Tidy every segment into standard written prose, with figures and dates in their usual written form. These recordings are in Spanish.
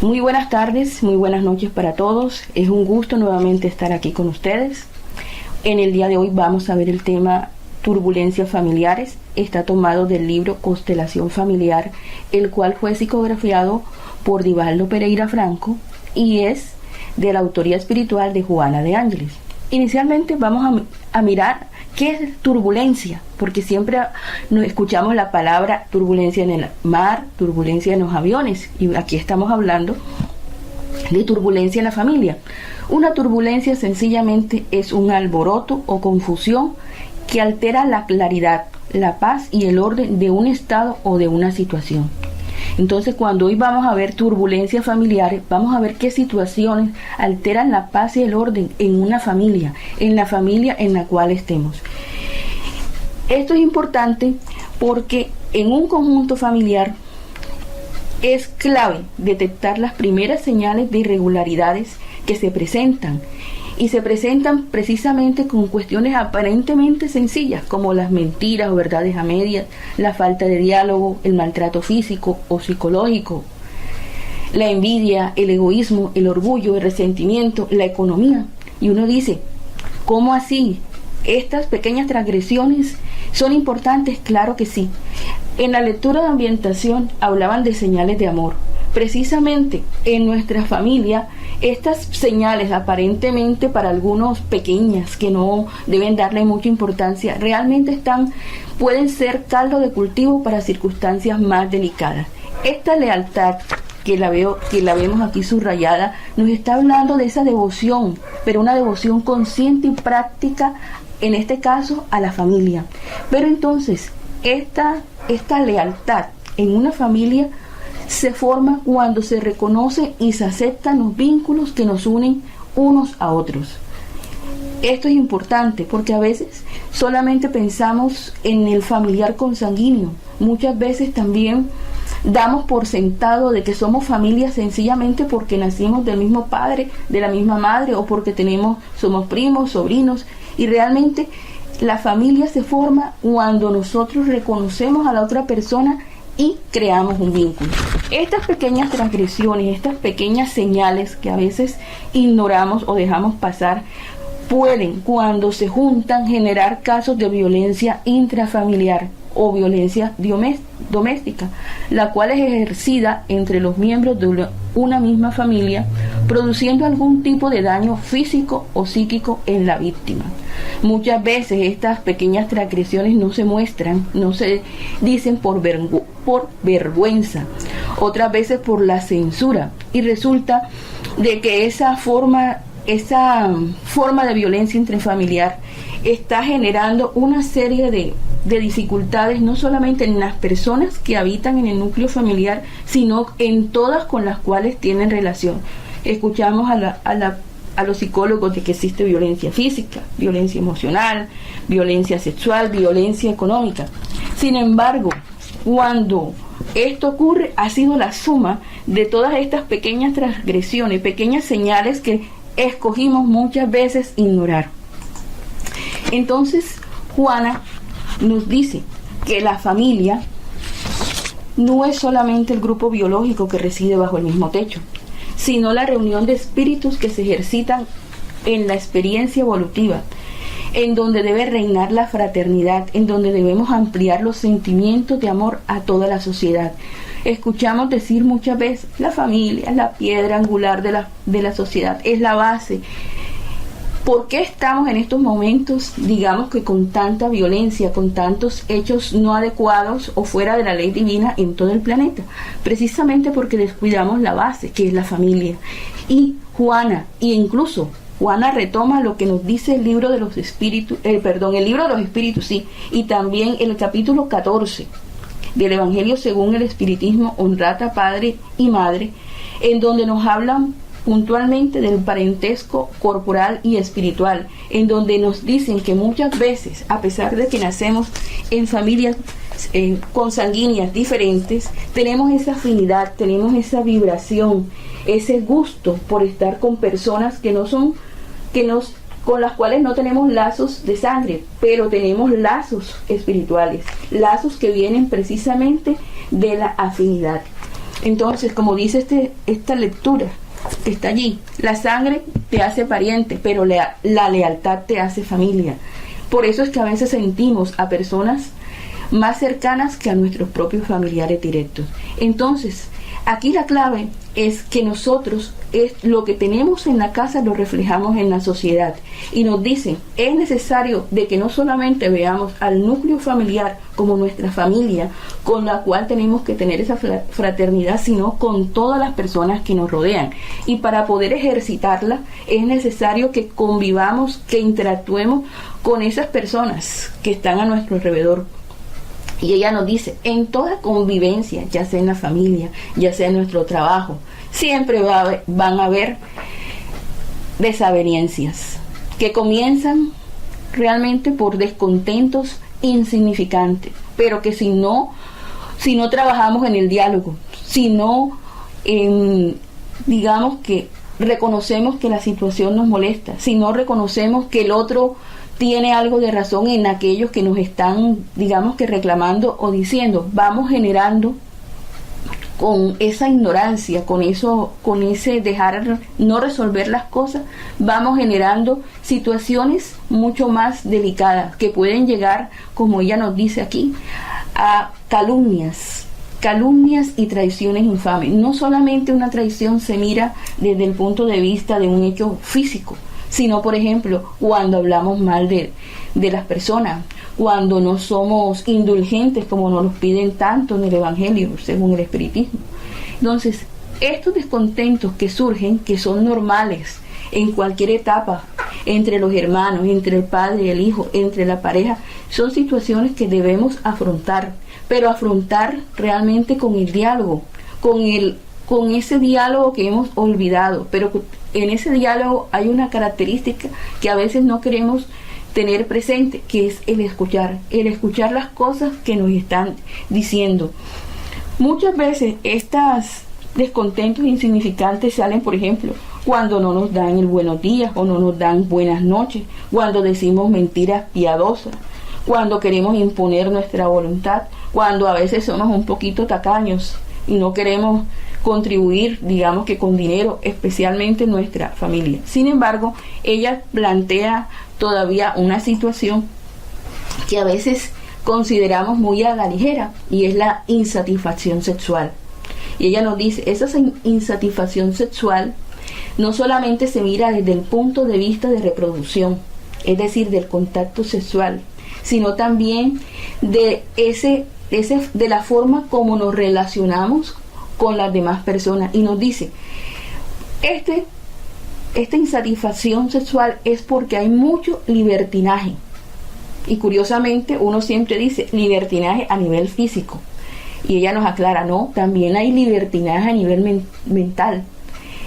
Muy buenas tardes, muy buenas noches para todos. Es un gusto nuevamente estar aquí con ustedes. En el día de hoy vamos a ver el tema turbulencias familiares. Está tomado del libro Constelación Familiar, el cual fue psicografiado por Divaldo Pereira Franco y es de la autoría espiritual de Juana de Ángeles. Inicialmente vamos a mirar qué es turbulencia, porque siempre nos escuchamos la palabra turbulencia en el mar, turbulencia en los aviones, y aquí estamos hablando de turbulencia en la familia. Una turbulencia sencillamente es un alboroto o confusión que altera la claridad, la paz y el orden de un estado o de una situación. Entonces, cuando hoy vamos a ver turbulencias familiares, vamos a ver qué situaciones alteran la paz y el orden en una familia, en la familia en la cual estemos. Esto es importante porque en un conjunto familiar es clave detectar las primeras señales de irregularidades que se presentan. Y se presentan precisamente con cuestiones aparentemente sencillas, como las mentiras o verdades a medias, la falta de diálogo, el maltrato físico o psicológico, la envidia, el egoísmo, el orgullo, el resentimiento, la economía. Y uno dice, ¿cómo así? ¿Estas pequeñas transgresiones son importantes? Claro que sí. En la lectura de ambientación hablaban de señales de amor. Precisamente en nuestra familia, estas señales aparentemente para algunos pequeñas que no deben darle mucha importancia, realmente pueden ser caldo de cultivo para circunstancias más delicadas. Esta lealtad que la vemos aquí subrayada, nos está hablando de esa devoción, pero una devoción consciente y práctica, en este caso a la familia. Pero entonces, esta lealtad en una familia se forma cuando se reconoce y se aceptan los vínculos que nos unen unos a otros. Esto es importante porque a veces solamente pensamos en el familiar consanguíneo. Muchas veces también damos por sentado de que somos familia sencillamente porque nacimos del mismo padre, de la misma madre, o porque somos primos, sobrinos, y realmente la familia se forma cuando nosotros reconocemos a la otra persona y creamos un vínculo. Estas pequeñas transgresiones, estas pequeñas señales que a veces ignoramos o dejamos pasar, pueden, cuando se juntan, generar casos de violencia intrafamiliar o violencia doméstica, la cual es ejercida entre los miembros de una misma familia, produciendo algún tipo de daño físico o psíquico en la víctima. Muchas veces estas pequeñas transgresiones no se muestran, no se dicen por vergüenza, otras veces por la censura, y resulta de que esa forma de violencia intrafamiliar está generando una serie de dificultades, no solamente en las personas que habitan en el núcleo familiar, sino en todas con las cuales tienen relación. Escuchamos a los psicólogos de que existe violencia física, violencia emocional, violencia sexual, violencia económica. Sin embargo, cuando esto ocurre, ha sido la suma de todas estas pequeñas transgresiones, pequeñas señales que escogimos muchas veces ignorar. Entonces, Juana nos dice que la familia no es solamente el grupo biológico que reside bajo el mismo techo, sino la reunión de espíritus que se ejercitan en la experiencia evolutiva, en donde debe reinar la fraternidad, en donde debemos ampliar los sentimientos de amor a toda la sociedad. Escuchamos decir muchas veces, la familia es la piedra angular de la sociedad, es la base. ¿Por qué estamos en estos momentos, digamos que con tanta violencia, con tantos hechos no adecuados o fuera de la ley divina en todo el planeta? Precisamente porque descuidamos la base, que es la familia. Y Juana retoma lo que nos dice el libro de los espíritus, el libro de los espíritus, sí, y también el capítulo 14 del Evangelio según el Espiritismo, honrad a padre y madre, en donde nos hablan puntualmente del parentesco corporal y espiritual, en donde nos dicen que muchas veces, a pesar de que nacemos en familias consanguíneas diferentes, tenemos esa afinidad, tenemos esa vibración, ese gusto por estar con personas con las cuales no tenemos lazos de sangre, pero tenemos lazos espirituales, lazos que vienen precisamente de la afinidad. Entonces, como dice esta lectura que está allí, la sangre te hace pariente, pero la lealtad te hace familia. Por eso es que a veces sentimos a personas más cercanas que a nuestros propios familiares directos. Entonces, aquí la clave es que nosotros lo que tenemos en la casa lo reflejamos en la sociedad. Y nos dicen, es necesario de que no solamente veamos al núcleo familiar como nuestra familia, con la cual tenemos que tener esa fraternidad, sino con todas las personas que nos rodean. Y para poder ejercitarla es necesario que convivamos, que interactuemos con esas personas que están a nuestro alrededor. Y ella nos dice, en toda convivencia, ya sea en la familia, ya sea en nuestro trabajo, siempre van a haber desavenencias que comienzan realmente por descontentos insignificantes, pero que si no trabajamos en el diálogo, si no digamos que reconocemos que la situación nos molesta, si no reconocemos que el otro tiene algo de razón en aquellos que nos están, digamos que reclamando o diciendo, vamos generando con esa ignorancia, con ese dejar no resolver las cosas, vamos generando situaciones mucho más delicadas que pueden llegar, como ella nos dice aquí, a calumnias y traiciones infames. No solamente una traición se mira desde el punto de vista de un hecho físico, sino, por ejemplo, cuando hablamos mal de las personas, cuando no somos indulgentes como nos lo piden tanto en el Evangelio, según el Espiritismo. Entonces, estos descontentos que surgen, que son normales en cualquier etapa, entre los hermanos, entre el padre y el hijo, entre la pareja, son situaciones que debemos afrontar, pero afrontar realmente con el diálogo, con ese diálogo que hemos olvidado, pero en ese diálogo hay una característica que a veces no queremos tener presente, que es el escuchar las cosas que nos están diciendo. Muchas veces estos descontentos insignificantes salen, por ejemplo, cuando no nos dan el buenos días o no nos dan buenas noches, cuando decimos mentiras piadosas, cuando queremos imponer nuestra voluntad, cuando a veces somos un poquito tacaños y no queremos contribuir, digamos que con dinero, especialmente nuestra familia. Sin embargo, ella plantea todavía una situación que a veces consideramos muy a la ligera, y es la insatisfacción sexual. Y ella nos dice, esa insatisfacción sexual no solamente se mira desde el punto de vista de reproducción, es decir, del contacto sexual, sino también de la forma como nos relacionamos con las demás personas. Y nos dice, esta insatisfacción sexual es porque hay mucho libertinaje. Y curiosamente uno siempre dice libertinaje a nivel físico, y ella nos aclara, no, también hay libertinaje a nivel mental.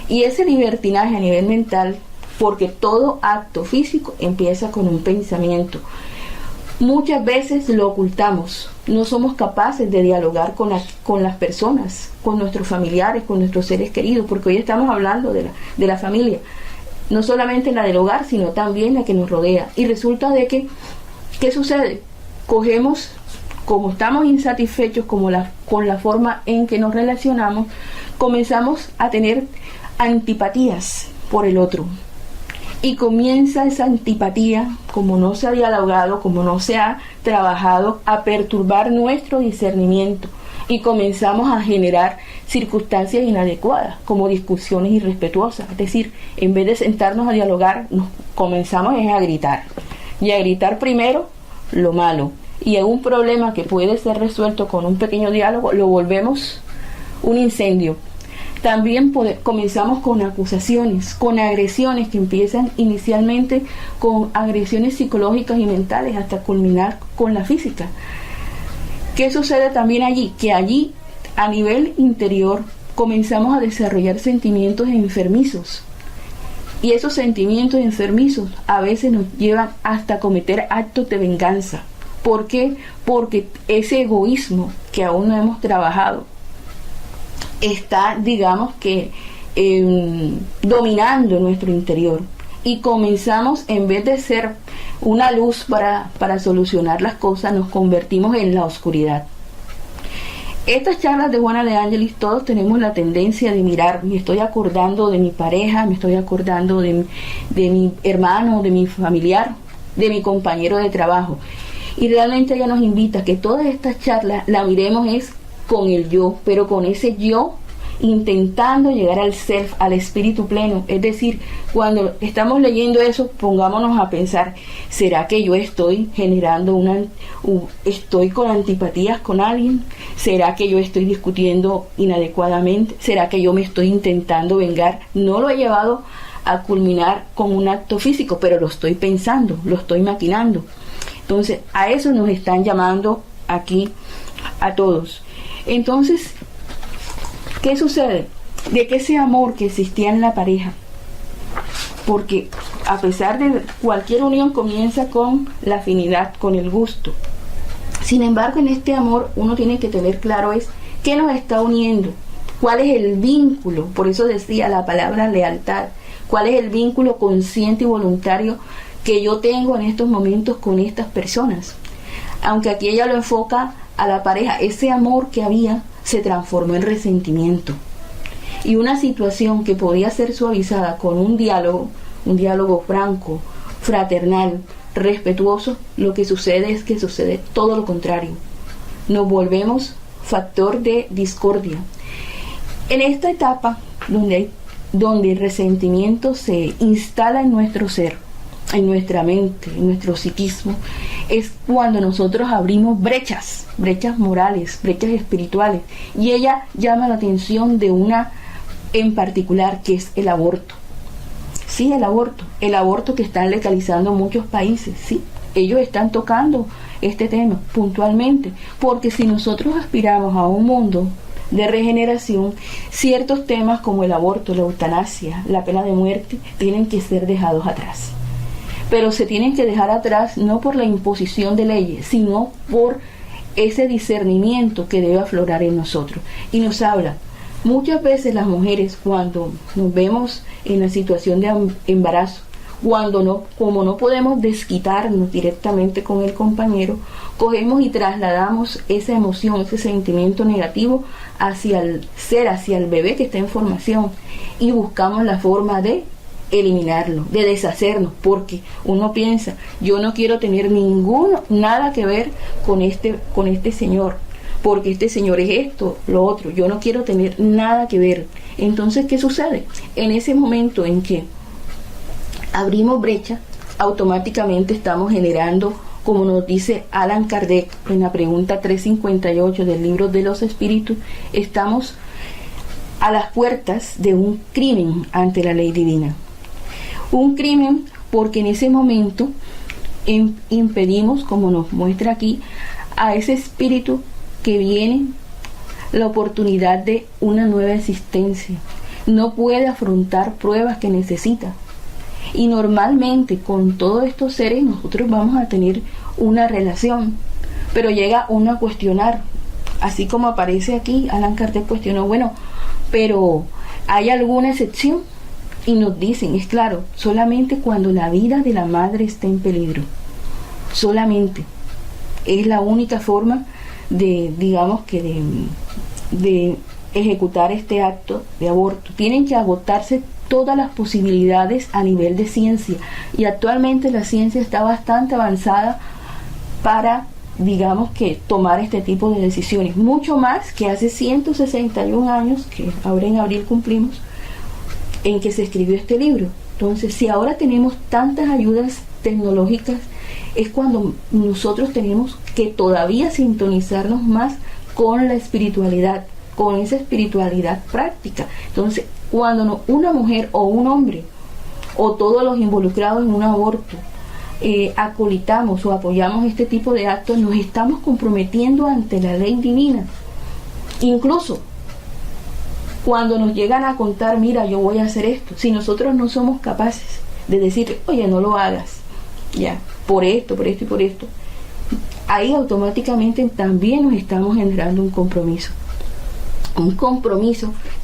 Y ese libertinaje a nivel mental, porque todo acto físico empieza con un pensamiento. Muchas veces lo ocultamos, no somos capaces de dialogar con las personas, con nuestros familiares, con nuestros seres queridos, porque hoy estamos hablando de la familia, no solamente la del hogar, sino también la que nos rodea. Y resulta de que, ¿qué sucede? Cogemos, como estamos insatisfechos con la forma en que nos relacionamos, comenzamos a tener antipatías por el otro. Y comienza esa antipatía, como no se ha dialogado, como no se ha trabajado, a perturbar nuestro discernimiento. Y comenzamos a generar circunstancias inadecuadas, como discusiones irrespetuosas. Es decir, en vez de sentarnos a dialogar, nos comenzamos a gritar. Y a gritar primero lo malo. Y en un problema que puede ser resuelto con un pequeño diálogo, lo volvemos un incendio. También comenzamos con acusaciones, con agresiones que empiezan inicialmente con agresiones psicológicas y mentales hasta culminar con la física. ¿Qué sucede también allí? Que allí, a nivel interior, comenzamos a desarrollar sentimientos enfermizos. Y esos sentimientos enfermizos a veces nos llevan hasta cometer actos de venganza. ¿Por qué? Porque ese egoísmo que aún no hemos trabajado está, digamos que, dominando nuestro interior, y comenzamos, en vez de ser una luz para solucionar las cosas, nos convertimos en la oscuridad. Estas charlas de Juana de Ángelis, todos tenemos la tendencia de mirar, me estoy acordando de mi pareja, me estoy acordando de mi hermano, de mi familiar, de mi compañero de trabajo. Y realmente ella nos invita a que todas estas charlas la miremos es con el yo, pero con ese yo intentando llegar al self, al espíritu pleno. Es decir, cuando estamos leyendo eso, pongámonos a pensar, ¿será que yo estoy generando estoy con antipatías con alguien? ¿Será que yo estoy discutiendo inadecuadamente? ¿Será que yo me estoy intentando vengar? No lo he llevado a culminar con un acto físico, pero lo estoy pensando, lo estoy maquinando. Entonces, a eso nos están llamando aquí a todos. Entonces, ¿qué sucede? De que ese amor que existía en la pareja, porque a pesar de cualquier unión comienza con la afinidad, con el gusto. Sin embargo, en este amor uno tiene que tener claro es qué nos está uniendo, cuál es el vínculo, por eso decía la palabra lealtad, cuál es el vínculo consciente y voluntario que yo tengo en estos momentos con estas personas. Aunque aquí ella lo enfoca a la pareja, ese amor que había se transformó en resentimiento. Y una situación que podía ser suavizada con un diálogo franco, fraternal, respetuoso, lo que sucede es que sucede todo lo contrario. Nos volvemos factor de discordia. En esta etapa donde el resentimiento se instala en nuestro ser, en nuestra mente, en nuestro psiquismo, es cuando nosotros abrimos brechas morales, brechas espirituales, y ella llama la atención de una en particular, que es el aborto. Sí, el aborto que están legalizando muchos países, sí, ellos están tocando este tema puntualmente, porque si nosotros aspiramos a un mundo de regeneración, ciertos temas como el aborto, la eutanasia, la pena de muerte, tienen que ser dejados atrás. Pero se tienen que dejar atrás no por la imposición de leyes, sino por ese discernimiento que debe aflorar en nosotros. Y nos habla, muchas veces las mujeres cuando nos vemos en la situación de embarazo, como no podemos desquitarnos directamente con el compañero, cogemos y trasladamos esa emoción, ese sentimiento negativo hacia el ser, hacia el bebé que está en formación, y buscamos la forma de eliminarlo, de deshacernos, porque uno piensa, yo no quiero tener nada que ver con este señor, porque este señor es esto, lo otro, yo no quiero tener nada que ver. Entonces, ¿qué sucede? En ese momento en que abrimos brecha, automáticamente estamos generando, como nos dice Allan Kardec en la pregunta 358 del libro de los espíritus, estamos a las puertas de un crimen ante la ley divina. Un crimen porque en ese momento impedimos, como nos muestra aquí, a ese espíritu que viene la oportunidad de una nueva existencia. No puede afrontar pruebas que necesita. Y normalmente con todos estos seres nosotros vamos a tener una relación, pero llega uno a cuestionar, así como aparece aquí, Allan Kardec cuestionó, bueno, pero ¿hay alguna excepción? Y nos dicen, es claro, solamente cuando la vida de la madre está en peligro, solamente es la única forma de, digamos que de ejecutar este acto de aborto. Tienen que agotarse todas las posibilidades a nivel de ciencia, y actualmente la ciencia está bastante avanzada para, digamos que, tomar este tipo de decisiones, mucho más que hace 161 años, que ahora en abril cumplimos, en que se escribió este libro. Entonces, si ahora tenemos tantas ayudas tecnológicas, es cuando nosotros tenemos que todavía sintonizarnos más con la espiritualidad, con esa espiritualidad práctica. Entonces, cuando una mujer o un hombre, o todos los involucrados en un aborto, acolitamos o apoyamos este tipo de actos, nos estamos comprometiendo ante la ley divina. Incluso cuando nos llegan a contar, mira, yo voy a hacer esto, si nosotros no somos capaces de decir, oye, no lo hagas, ya, por esto y por esto, ahí automáticamente también nos estamos generando un compromiso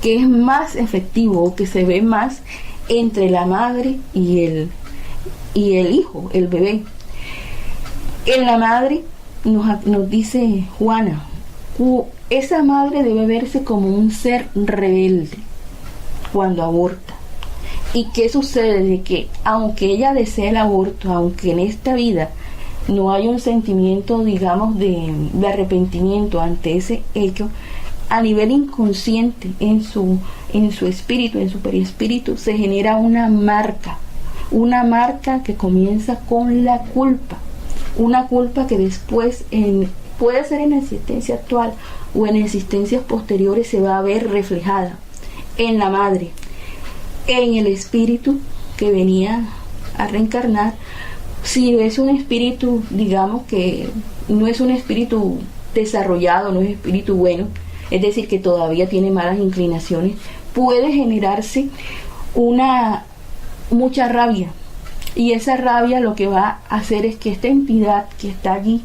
que es más efectivo, que se ve más entre la madre y el hijo, el bebé. En la madre nos dice Juana, esa madre debe verse como un ser rebelde cuando aborta. ¿Y qué sucede? De que aunque ella desea el aborto, aunque en esta vida no hay un sentimiento, digamos, de arrepentimiento ante ese hecho, a nivel inconsciente, en su espíritu, en su perispíritu, se genera una marca que comienza con la culpa, una culpa que después, puede ser en la existencia actual o en existencias posteriores, se va a ver reflejada en la madre, en el espíritu que venía a reencarnar. Si es un espíritu, digamos que no es un espíritu desarrollado, no es espíritu bueno, es decir, que todavía tiene malas inclinaciones, puede generarse mucha rabia. Y esa rabia lo que va a hacer es que esta entidad que está allí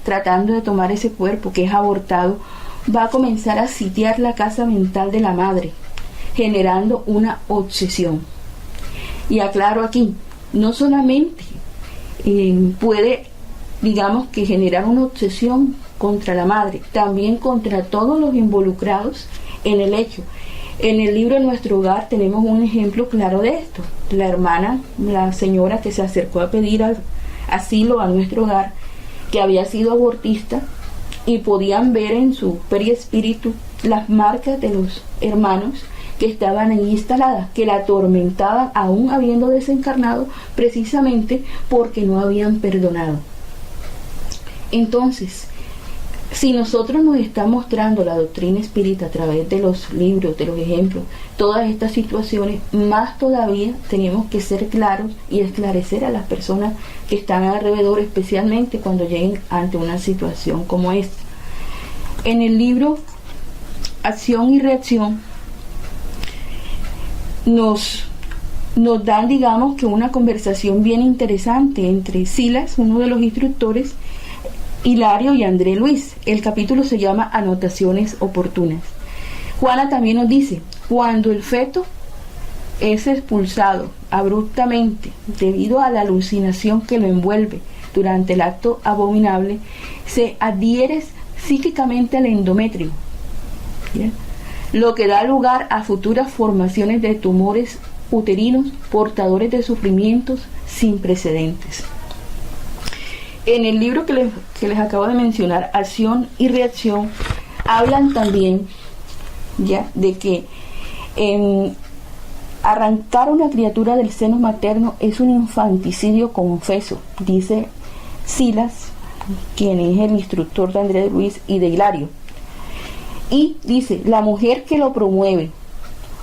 tratando de tomar ese cuerpo que es abortado, va a comenzar a sitiar la casa mental de la madre, generando una obsesión. Y aclaro aquí, no solamente puede, digamos, que generar una obsesión contra la madre, también contra todos los involucrados en el hecho. En el libro Nuestro Hogar tenemos un ejemplo claro de esto. La hermana, la señora que se acercó a pedir asilo a Nuestro Hogar, que había sido abortista, y podían ver en su perispíritu las marcas de los hermanos que estaban ahí instaladas, que la atormentaban aún habiendo desencarnado, precisamente porque no habían perdonado. Entonces, si nosotros nos está mostrando la doctrina espírita a través de los libros, de los ejemplos, todas estas situaciones, más todavía tenemos que ser claros y esclarecer a las personas que están alrededor, especialmente cuando lleguen ante una situación como esta. En el libro Acción y Reacción nos dan, digamos, que una conversación bien interesante entre Silas, uno de los instructores, Hilario y André Luis. El capítulo se llama Anotaciones oportunas. Juana también nos dice: cuando el feto es expulsado abruptamente debido a la alucinación que lo envuelve durante el acto abominable, se adhiere psíquicamente al endometrio, ¿bien?, lo que da lugar a futuras formaciones de tumores uterinos portadores de sufrimientos sin precedentes. En el libro que les acabo de mencionar, Acción y Reacción, hablan también ya de que arrancar una criatura del seno materno es un infanticidio confeso, dice Silas, quien es el instructor de Andrés Luis y de Hilario. Y dice: la mujer que lo promueve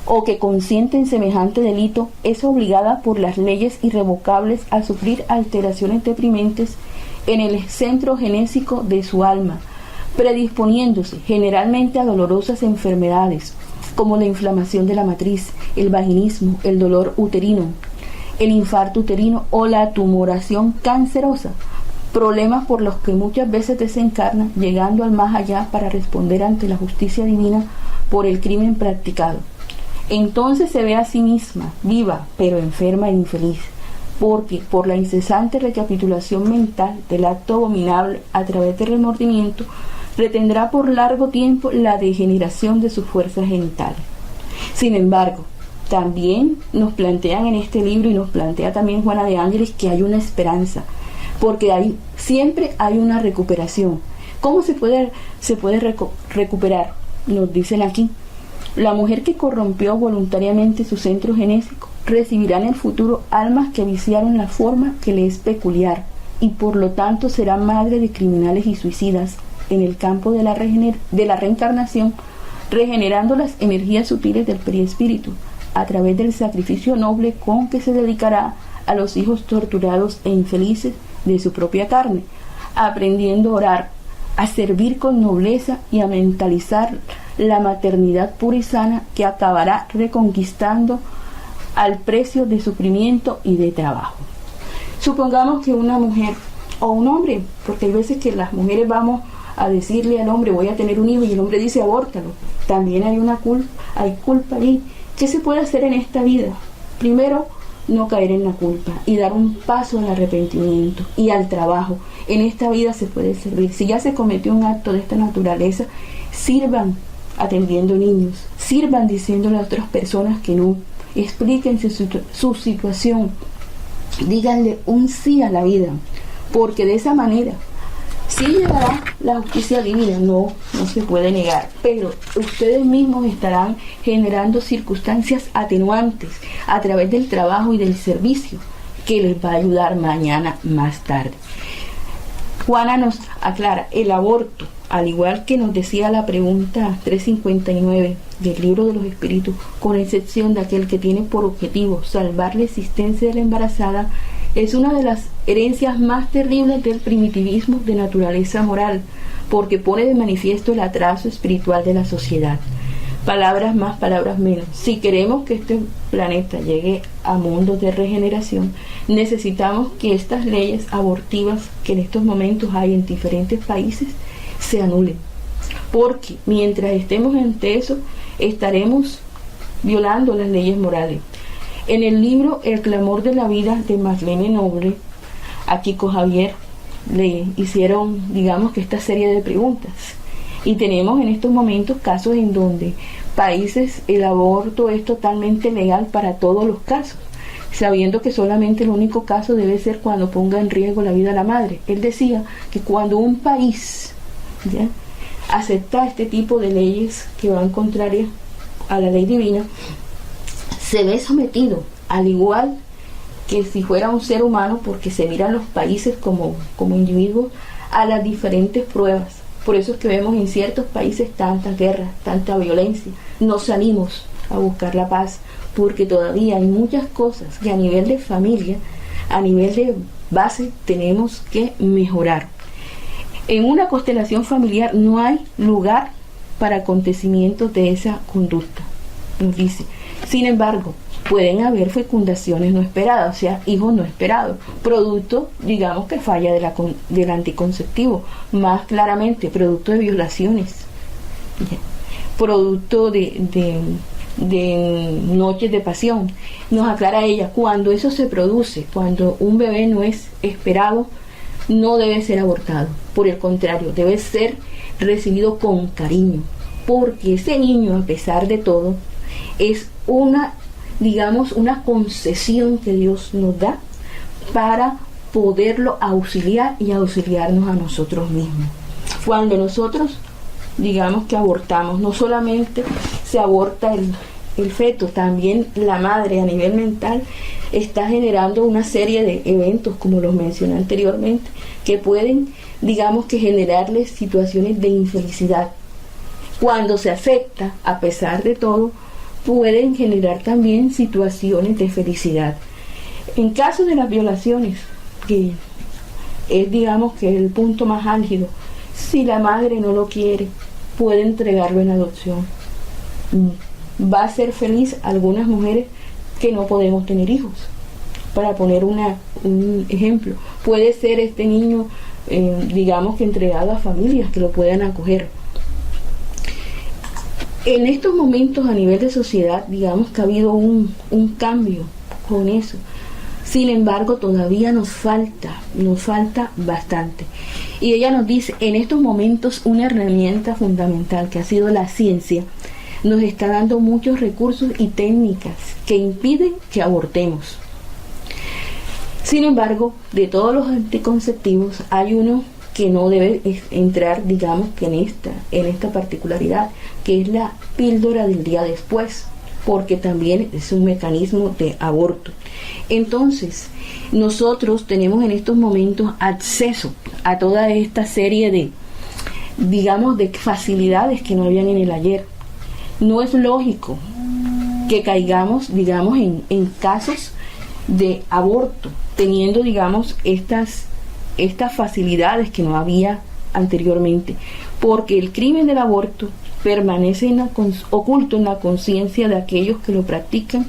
o que consiente en semejante delito es obligada por las leyes irrevocables a sufrir alteraciones deprimentes en el centro genésico de su alma, predisponiéndose generalmente a dolorosas enfermedades como la inflamación de la matriz, el vaginismo, el dolor uterino, el infarto uterino o la tumoración cancerosa, problemas por los que muchas veces desencarna, llegando al más allá para responder ante la justicia divina por el crimen practicado. Entonces se ve a sí misma, viva, pero enferma e infeliz, porque por la incesante recapitulación mental del acto abominable a través del remordimiento, retendrá por largo tiempo la degeneración de sus fuerzas genitales. Sin embargo, también nos plantean en este libro, y nos plantea también Juana de Ángeles, que hay una esperanza, porque siempre hay una recuperación. ¿Cómo se puede recuperar? Nos dicen aquí: la mujer que corrompió voluntariamente su centro genésico recibirá en el futuro almas que viciaron la forma que le es peculiar, y por lo tanto será madre de criminales y suicidas en el campo de la reencarnación, regenerando las energías sutiles del perispíritu a través del sacrificio noble con que se dedicará a los hijos torturados e infelices de su propia carne, aprendiendo a orar, a servir con nobleza y a mentalizar la maternidad pura y sana que acabará reconquistando al precio de sufrimiento y de trabajo. Supongamos que una mujer o un hombre, porque hay veces que las mujeres vamos a decirle al hombre: voy a tener un hijo, y el hombre dice: abórtalo. También hay culpa ahí. ¿Qué se puede hacer en esta vida? Primero, no caer en la culpa y dar un paso al arrepentimiento y al trabajo. En esta vida se puede servir. Si ya se cometió un acto de esta naturaleza, sirvan atendiendo niños, sirvan diciéndole a otras personas que no, explíquense su situación, díganle un sí a la vida, porque de esa manera sí llegará la justicia divina, no se puede negar, pero ustedes mismos estarán generando circunstancias atenuantes a través del trabajo y del servicio que les va a ayudar mañana más tarde. Juana nos aclara, el aborto, al igual que nos decía la pregunta 359 del libro de los espíritus, con excepción de aquel que tiene por objetivo salvar la existencia de la embarazada, es una de las herencias más terribles del primitivismo de naturaleza moral, porque pone de manifiesto el atraso espiritual de la sociedad. Palabras más, palabras menos. Si queremos que este planeta llegue a mundos de regeneración, necesitamos que estas leyes abortivas que en estos momentos hay en diferentes países se anulen, porque mientras estemos ante eso, estaremos violando las leyes morales. En el libro El clamor de la vida de Marlene Noble, a Kiko Javier le hicieron, digamos que esta serie de preguntas, y tenemos en estos momentos casos en donde países el aborto es totalmente legal para todos los casos, sabiendo que solamente el único caso debe ser cuando ponga en riesgo la vida de la madre. Él decía que cuando un país acepta este tipo de leyes que van contrarias a la ley divina, se ve sometido, al igual que si fuera un ser humano, porque se miran los países como individuos, a las diferentes pruebas. Por eso es que vemos en ciertos países tantas guerras, tanta violencia. No salimos a buscar la paz, porque todavía hay muchas cosas que a nivel de familia, a nivel de base, tenemos que mejorar. En una constelación familiar no hay lugar para acontecimientos de esa conducta, nos dice. Sin embargo, pueden haber fecundaciones no esperadas, o sea, hijos no esperados, producto, digamos, que falla del anticonceptivo, más claramente, producto de violaciones, producto de noches de pasión. Nos aclara ella, cuando eso se produce, cuando un bebé no es esperado, no debe ser abortado, por el contrario, debe ser recibido con cariño, porque ese niño, a pesar de todo, es una concesión que Dios nos da para poderlo auxiliar y auxiliarnos a nosotros mismos. Cuando nosotros, digamos que abortamos, no solamente se aborta el feto, también la madre a nivel mental está generando una serie de eventos, como los mencioné anteriormente, que pueden, digamos que generarles situaciones de infelicidad. Cuando se acepta, a pesar de todo, pueden generar también situaciones de felicidad. En caso de las violaciones, que es, digamos, que el punto más álgido, si la madre no lo quiere, puede entregarlo en adopción. Va a ser feliz algunas mujeres que no podemos tener hijos. Para poner un ejemplo, puede ser este niño, digamos que entregado a familias que lo puedan acoger. En estos momentos a nivel de sociedad, digamos que ha habido un cambio con eso. Sin embargo, todavía nos falta bastante. Y ella nos dice, en estos momentos una herramienta fundamental que ha sido la ciencia, nos está dando muchos recursos y técnicas que impiden que abortemos. Sin embargo, de todos los anticonceptivos hay uno que no debe entrar, digamos, que en esta particularidad, que es la píldora del día después, porque también es un mecanismo de aborto. Entonces, nosotros tenemos en estos momentos acceso a toda esta serie de, digamos, de facilidades que no habían en el ayer. No es lógico que caigamos, digamos, en casos de aborto, teniendo, digamos, estas facilidades que no había anteriormente, porque el crimen del aborto permanece oculto en la conciencia de aquellos que lo practican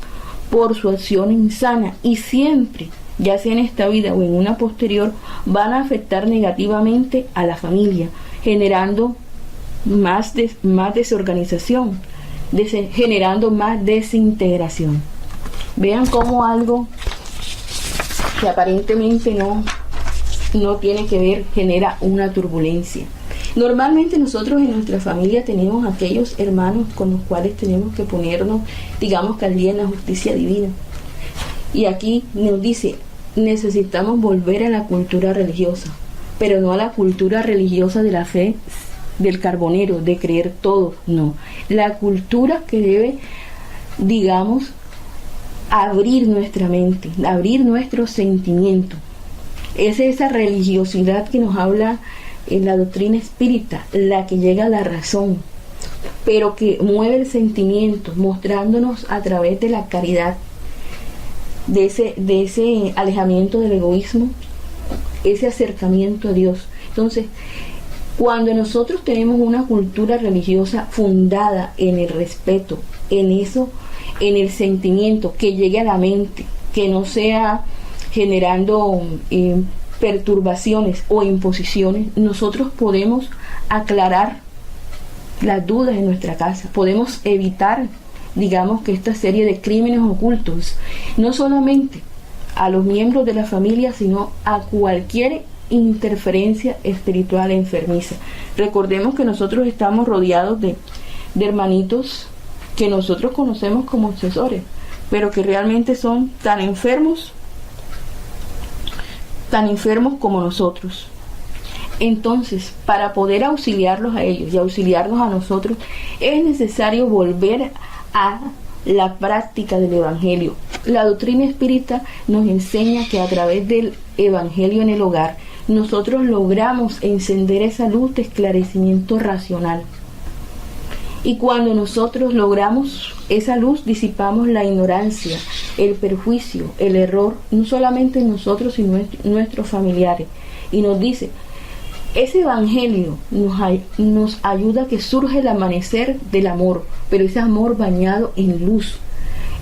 por su acción insana, y siempre, ya sea en esta vida o en una posterior, van a afectar negativamente a la familia, generando más desorganización, generando más desintegración. Vean cómo algo que aparentemente no tiene que ver, genera una turbulencia. Normalmente nosotros en nuestra familia tenemos aquellos hermanos con los cuales tenemos que ponernos, digamos, que al día en la justicia divina. Y aquí nos dice, necesitamos volver a la cultura religiosa, pero no a la cultura religiosa de la fe del carbonero, de creer todo, no. La cultura que debe, digamos, abrir nuestra mente, abrir nuestros sentimientos. Es esa religiosidad que nos habla en la doctrina espírita, la que llega a la razón, pero que mueve el sentimiento, mostrándonos a través de la caridad, de ese alejamiento del egoísmo, ese acercamiento a Dios. Entonces, cuando nosotros tenemos una cultura religiosa fundada en el respeto, en eso, en el sentimiento que llegue a la mente, que no sea generando perturbaciones o imposiciones, nosotros podemos aclarar las dudas en nuestra casa, podemos evitar, digamos, que esta serie de crímenes ocultos, no solamente a los miembros de la familia, sino a cualquier interferencia espiritual enfermiza. Recordemos que nosotros estamos rodeados de hermanitos que nosotros conocemos como obsesores, pero que realmente son tan enfermos como nosotros. Entonces, para poder auxiliarlos a ellos y auxiliarnos a nosotros, es necesario volver a la práctica del Evangelio. La doctrina espírita nos enseña que a través del Evangelio en el hogar, nosotros logramos encender esa luz de esclarecimiento racional. Y cuando nosotros logramos esa luz, disipamos la ignorancia, el perjuicio, el error, no solamente en nosotros, sino en nuestros familiares. Y nos dice, ese evangelio nos ayuda a que surja el amanecer del amor, pero ese amor bañado en luz,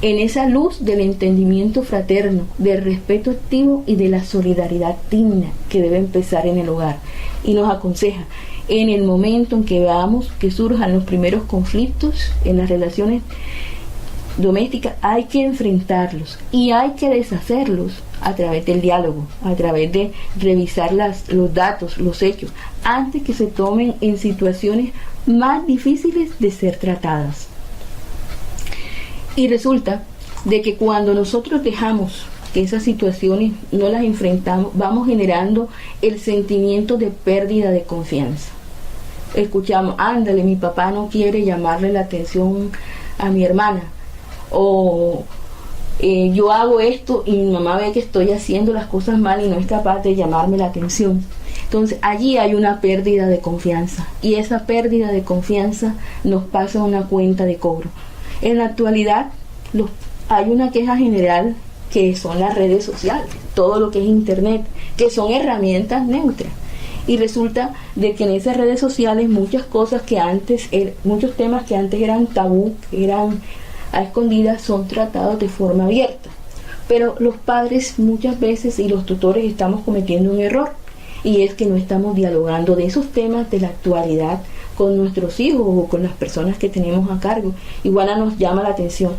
en esa luz del entendimiento fraterno, del respeto activo y de la solidaridad digna que debe empezar en el hogar. Y nos aconseja, en el momento en que veamos que surjan los primeros conflictos en las relaciones domésticas, hay que enfrentarlos y hay que deshacerlos a través del diálogo, a través de revisar los datos, los hechos, antes que se tomen en situaciones más difíciles de ser tratadas. Y resulta de que cuando nosotros dejamos que esas situaciones no las enfrentamos, vamos generando el sentimiento de pérdida de confianza. Escuchamos, ándale, mi papá no quiere llamarle la atención a mi hermana, o yo hago esto y mi mamá ve que estoy haciendo las cosas mal y no es capaz de llamarme la atención. Entonces allí hay una pérdida de confianza, y esa pérdida de confianza nos pasa a una cuenta de cobro. En la actualidad hay una queja general que son las redes sociales, todo lo que es internet, que son herramientas neutras. Y resulta de que en esas redes sociales muchas cosas que antes, muchos temas que antes eran tabú, eran a escondidas, son tratados de forma abierta. Pero los padres muchas veces y los tutores estamos cometiendo un error, y es que no estamos dialogando de esos temas de la actualidad con nuestros hijos o con las personas que tenemos a cargo. Igual nos llama la atención,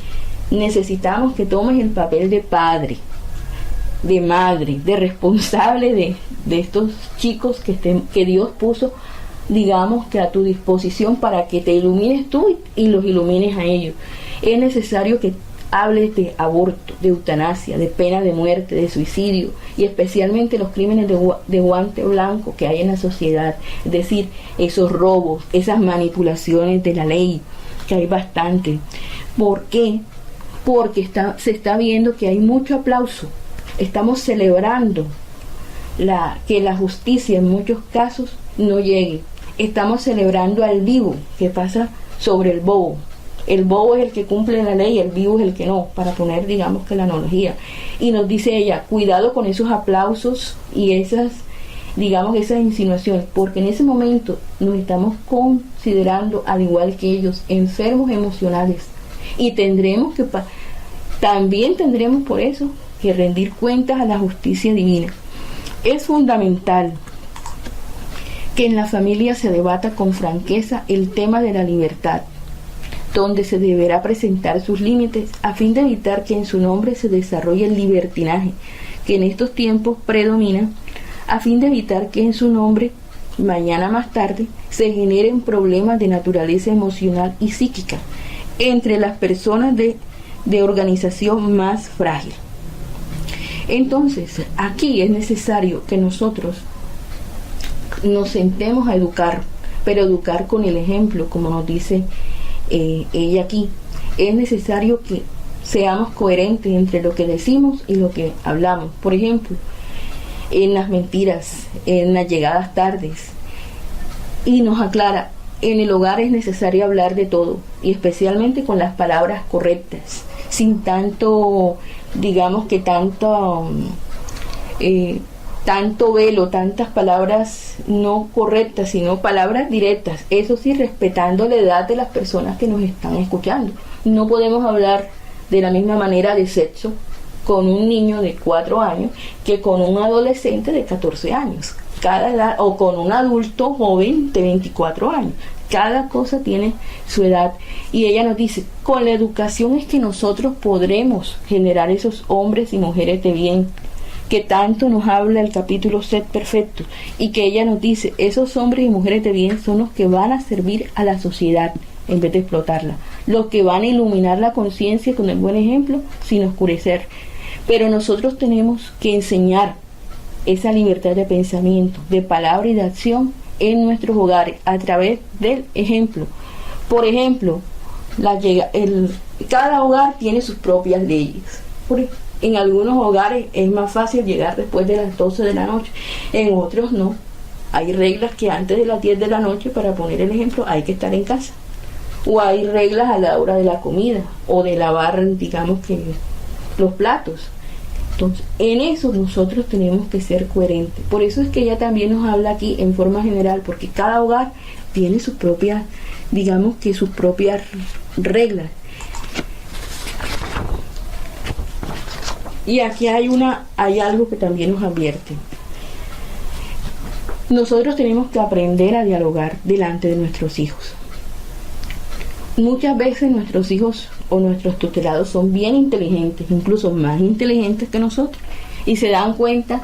necesitamos que tomes el papel de padre, de madre, de responsable de estos chicos que Dios puso, digamos, que a tu disposición para que te ilumines tú y los ilumines a ellos. Es necesario que hables de aborto, de eutanasia, de pena de muerte, de suicidio, y especialmente los crímenes de guante blanco que hay en la sociedad, es decir, esos robos, esas manipulaciones de la ley, que hay bastante. ¿Por qué? Porque se está viendo que hay mucho aplauso. Estamos celebrando que la justicia en muchos casos no llegue. Estamos celebrando al vivo que pasa sobre el bobo. El bobo es el que cumple la ley, el vivo es el que no, para poner, digamos, que la analogía. Y nos dice ella, cuidado con esos aplausos y esas insinuaciones, porque en ese momento nos estamos considerando, al igual que ellos, enfermos emocionales, y también tendremos por eso que rendir cuentas a la justicia divina. Es fundamental que en la familia se debata con franqueza el tema de la libertad, donde se deberá presentar sus límites a fin de evitar que en su nombre se desarrolle el libertinaje, que en estos tiempos predomina, a fin de evitar que en su nombre, mañana más tarde, se generen problemas de naturaleza emocional y psíquica entre las personas de organización más frágil. Entonces, aquí es necesario que nosotros nos sentemos a educar, pero educar con el ejemplo, como nos dice ella aquí. Es necesario que seamos coherentes entre lo que decimos y lo que hablamos. Por ejemplo, en las mentiras, en las llegadas tardes. Y nos aclara, en el hogar es necesario hablar de todo, y especialmente con las palabras correctas, sin tanto, digamos que tanto velo, tantas palabras no correctas, sino palabras directas. Eso sí, respetando la edad de las personas que nos están escuchando. No podemos hablar de la misma manera de sexo con un niño de 4 años que con un adolescente de 14 años. Cada edad, o con un adulto joven de 24 años. Cada cosa tiene su edad. Y ella nos dice, con la educación es que nosotros podremos generar esos hombres y mujeres de bien, que tanto nos habla el capítulo Sed Perfecto, y que ella nos dice, esos hombres y mujeres de bien son los que van a servir a la sociedad en vez de explotarla, los que van a iluminar la conciencia con el buen ejemplo sin oscurecer. Pero nosotros tenemos que enseñar esa libertad de pensamiento, de palabra y de acción en nuestros hogares a través del ejemplo. Por ejemplo, cada hogar tiene sus propias leyes. En algunos hogares es más fácil llegar después de las 12 de la noche, en otros no. Hay reglas que antes de las 10 de la noche, para poner el ejemplo, hay que estar en casa. O hay reglas a la hora de la comida o de lavar, digamos que los platos. Entonces, en eso nosotros tenemos que ser coherentes. Por eso es que ella también nos habla aquí en forma general, porque cada hogar tiene sus propias, digamos que sus propias reglas. Y aquí hay algo que también nos advierte. Nosotros tenemos que aprender a dialogar delante de nuestros hijos. Muchas veces nuestros hijos o nuestros tutelados son bien inteligentes, incluso más inteligentes que nosotros, y se dan cuenta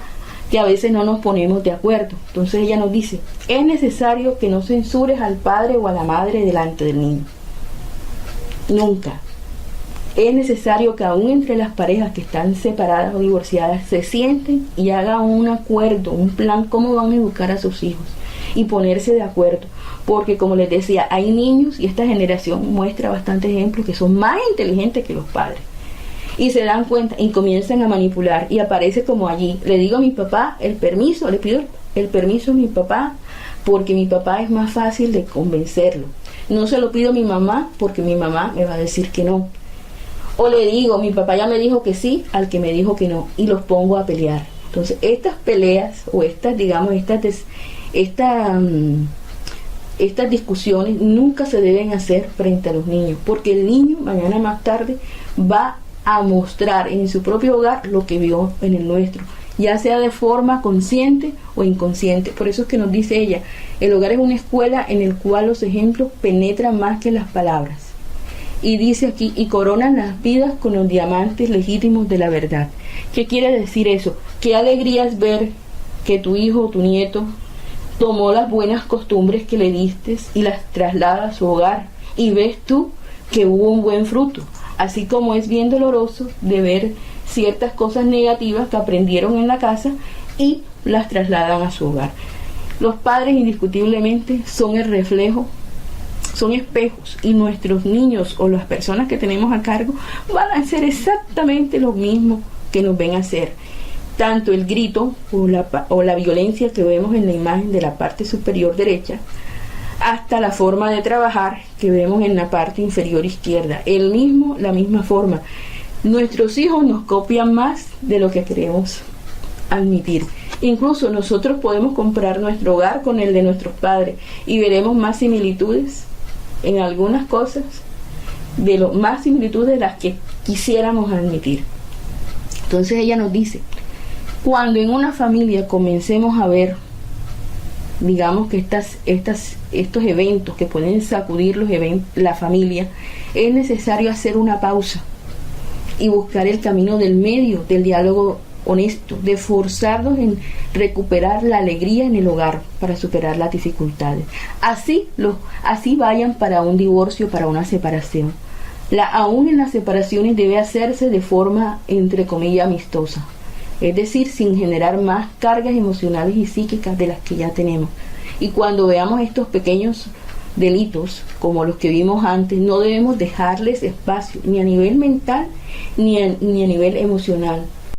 que a veces no nos ponemos de acuerdo. Entonces ella nos dice, es necesario que no censures al padre o a la madre delante del niño. Nunca. Es necesario que aún entre las parejas que están separadas o divorciadas se sienten y hagan un acuerdo, un plan, cómo van a educar a sus hijos y ponerse de acuerdo. Porque como les decía, hay niños, y esta generación muestra bastantes ejemplos, que son más inteligentes que los padres. Y se dan cuenta y comienzan a manipular, y aparece como allí. Le digo a mi papá el permiso, le pido el permiso a mi papá, porque mi papá es más fácil de convencerlo. No se lo pido a mi mamá, porque mi mamá me va a decir que no. O le digo, mi papá ya me dijo que sí, al que me dijo que no, y los pongo a pelear. Entonces, estas peleas, o estas, digamos, estas discusiones nunca se deben hacer frente a los niños, porque el niño mañana más tarde va a mostrar en su propio hogar lo que vio en el nuestro, ya sea de forma consciente o inconsciente. Por eso es que nos dice ella, el hogar es una escuela en el cual los ejemplos penetran más que las palabras. Y dice aquí, y coronan las vidas con los diamantes legítimos de la verdad. ¿Qué quiere decir eso? Qué alegría es ver que tu hijo o tu nieto tomó las buenas costumbres que le diste y las traslada a su hogar, y ves tú que hubo un buen fruto, así como es bien doloroso de ver ciertas cosas negativas que aprendieron en la casa y las trasladan a su hogar. Los padres indiscutiblemente son el reflejo, son espejos, y nuestros niños o las personas que tenemos a cargo van a hacer exactamente lo mismo que nos ven hacer. Tanto el grito o la violencia que vemos en la imagen de la parte superior derecha, hasta la forma de trabajar que vemos en la parte inferior izquierda. La misma forma. Nuestros hijos nos copian más de lo que queremos admitir. Incluso nosotros podemos comparar nuestro hogar con el de nuestros padres y veremos más similitudes en algunas cosas, más similitudes de las que quisiéramos admitir. Entonces ella nos dice, cuando en una familia comencemos a ver, digamos que estos eventos que pueden sacudir la familia, es necesario hacer una pausa y buscar el camino del medio, del diálogo honesto, de forzarnos en recuperar la alegría en el hogar para superar las dificultades. Así vayan para un divorcio, para una separación. Aún en las separaciones debe hacerse de forma, entre comillas, amistosa. Es decir, sin generar más cargas emocionales y psíquicas de las que ya tenemos. Y cuando veamos estos pequeños delitos como los que vimos antes, no debemos dejarles espacio ni a nivel mental ni a nivel emocional.